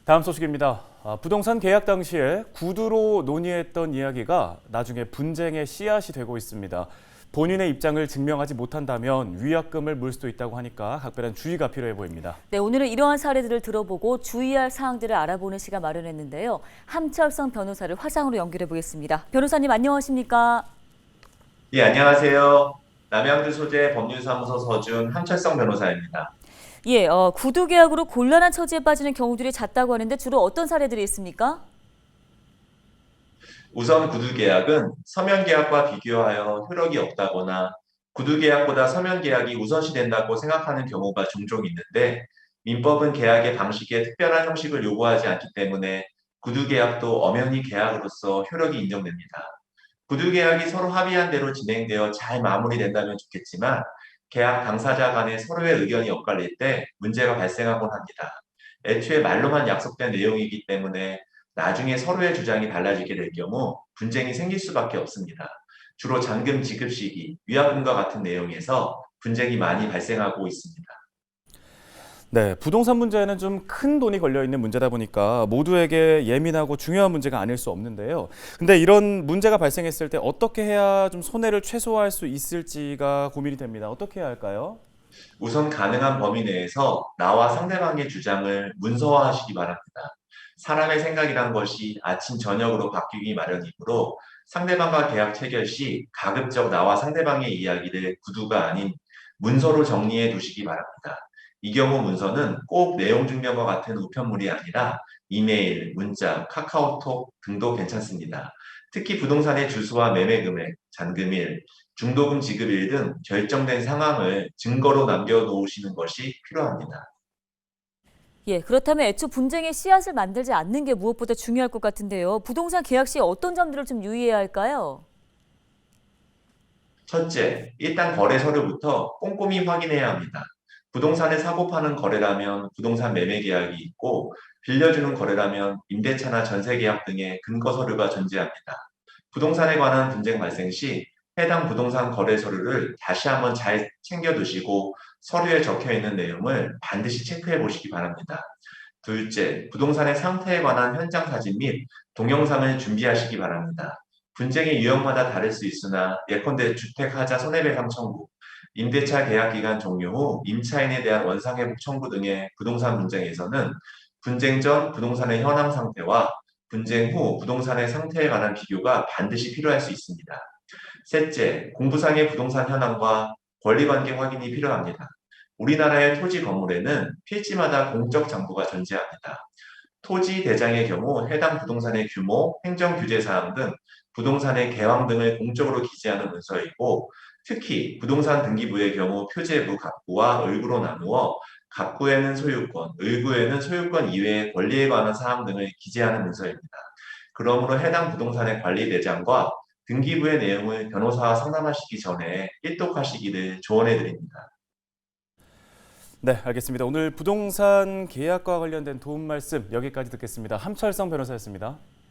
다음 소식입니다. 부동산 계약 당시에 구두로 논의했던 이야기가 나중에 분쟁의 씨앗이 되고 있습니다. 본인의 입장을 증명하지 못한다면 위약금을 물 수도 있다고 하니까 각별한 주의가 필요해 보입니다. 네, 오늘은 이러한 사례들을 들어보고 주의할 사항들을 알아보는 시간 마련했는데요. 함철성 변호사를 화상으로 연결해 보겠습니다. 변호사님 안녕하십니까? 예, 안녕하세요. 남양주 소재 법률사무소 서준 함철성 변호사입니다. 예, 구두 계약으로 곤란한 처지에 빠지는 경우들이 잦다고 하는데 주로 어떤 사례들이 있습니까? 우선 구두 계약은 서면 계약과 비교하여 효력이 없다거나 구두 계약보다 서면 계약이 우선시된다고 생각하는 경우가 종종 있는데 민법은 계약의 방식에 특별한 형식을 요구하지 않기 때문에 구두 계약도 엄연히 계약으로서 효력이 인정됩니다. 구두 계약이 서로 합의한 대로 진행되어 잘 마무리된다면 좋겠지만 계약 당사자 간에 서로의 의견이 엇갈릴 때 문제가 발생하곤 합니다. 애초에 말로만 약속된 내용이기 때문에 나중에 서로의 주장이 달라지게 될 경우 분쟁이 생길 수밖에 없습니다. 주로 잔금 지급 시기, 위약금과 같은 내용에서 분쟁이 많이 발생하고 있습니다. 네, 부동산 문제는 좀 큰 돈이 걸려 있는 문제다 보니까 모두에게 예민하고 중요한 문제가 아닐 수 없는데요. 근데 이런 문제가 발생했을 때 어떻게 해야 좀 손해를 최소화할 수 있을지가 고민이 됩니다. 어떻게 해야 할까요? 우선 가능한 범위 내에서 나와 상대방의 주장을 문서화하시기 바랍니다. 사람의 생각이란 것이 아침 저녁으로 바뀌기 마련이므로 상대방과 계약 체결 시 가급적 나와 상대방의 이야기를 구두가 아닌 문서로 정리해 두시기 바랍니다. 이 경우 문서는 꼭 내용 증명과 같은 우편물이 아니라 이메일, 문자, 카카오톡 등도 괜찮습니다. 특히 부동산의 주소와 매매 금액, 잔금일, 중도금 지급일 등 결정된 상황을 증거로 남겨놓으시는 것이 필요합니다. 예, 그렇다면 애초 분쟁의 씨앗을 만들지 않는 게 무엇보다 중요할 것 같은데요. 부동산 계약 시 어떤 점들을 좀 유의해야 할까요? 첫째, 일단 거래 서류부터 꼼꼼히 확인해야 합니다. 부동산을 사고 파는 거래라면 부동산 매매 계약이 있고 빌려주는 거래라면 임대차나 전세 계약 등의 근거 서류가 존재합니다. 부동산에 관한 분쟁 발생 시 해당 부동산 거래 서류를 다시 한번 잘 챙겨두시고 서류에 적혀 있는 내용을 반드시 체크해 보시기 바랍니다. 둘째, 부동산의 상태에 관한 현장 사진 및 동영상을 준비하시기 바랍니다. 분쟁의 유형마다 다를 수 있으나 예컨대 주택하자 손해배상 청구, 임대차 계약 기간 종료 후 임차인에 대한 원상회복 청구 등의 부동산 분쟁에서는 분쟁 전 부동산의 현황 상태와 분쟁 후 부동산의 상태에 관한 비교가 반드시 필요할 수 있습니다. 셋째, 공부상의 부동산 현황과 권리관계 확인이 필요합니다. 우리나라의 토지 건물에는 필지마다 공적 장부가 존재합니다. 토지 대장의 경우 해당 부동산의 규모, 행정 규제 사항 등 부동산의 개황 등을 공적으로 기재하는 문서이고 특히 부동산 등기부의 경우 표제부 갑구와 을구로 나누어 갑구에는 소유권, 을구에는 소유권 이외의 권리에 관한 사항 등을 기재하는 문서입니다. 그러므로 해당 부동산의 관리 대장과 등기부의 내용을 변호사와 상담하시기 전에 일독하시기를 조언해 드립니다. 네, 알겠습니다. 오늘 부동산 계약과 관련된 도움 말씀 여기까지 듣겠습니다. 함철성 변호사였습니다.